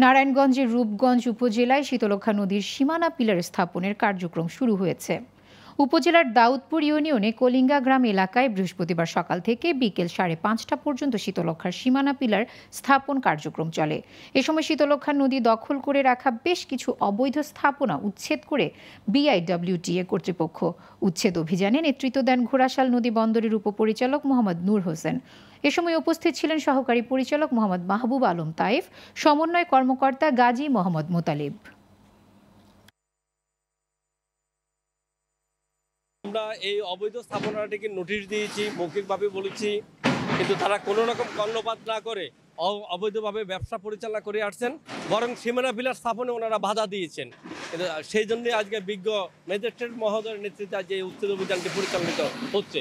নারায়ণগঞ্জের রূপগঞ্জ উপজেলায় শীতলক্ষ্যা নদীর সীমানা পিলার স্থাপনের কার্যক্রম শুরু হয়েছে। উপজেলার দাউদপুর ইউনিয়নে কলিঙ্গা গ্রাম এলাকায় বৃহস্পতিবার সকাল থেকে বিকেল 5:30 পর্যন্ত শীতলক্ষ্যার সীমানা পিলার স্থাপন কার্যক্রম চলে। এ সময় শীতলক্ষ্যা নদী দখল করে রাখা বেশ কিছু অবৈধ স্থাপনা উচ্ছেদ করে বিআইডব্লিউটিএ কর্তৃপক্ষ। উচ্ছেদ অভিযানে নেতৃত্ব দেন ঘোড়াশাল নদী বন্দরের উপপরিচালক মোহাম্মদ নূর হোসেন। এ সময় উপস্থিত ছিলেন সহকারী পরিচালক মোহাম্মদ মাহবুব আলম তাইফ, সমন্বয় কর্মকর্তা গাজী মোহাম্মদ মোতালিব। আমরা এই অবৈধ স্থাপনাটিকে নোটিশ দিয়েছি, মৌখিকভাবে বলেছি, কিন্তু তারা কোনো রকম কর্ণপাত না করে অবৈধভাবে ব্যবসা পরিচালনা করে আসছেন, বরং সীমানা পিলার স্থাপনে ওনারা বাধা দিয়েছেন। কিন্তু সেই জন্যই আজকে বিজ্ঞ ম্যাজিস্ট্রেট মহোদয়ের নেতৃত্বে যে উচ্ছেদ অভিযানটি পরিচালিত হচ্ছে।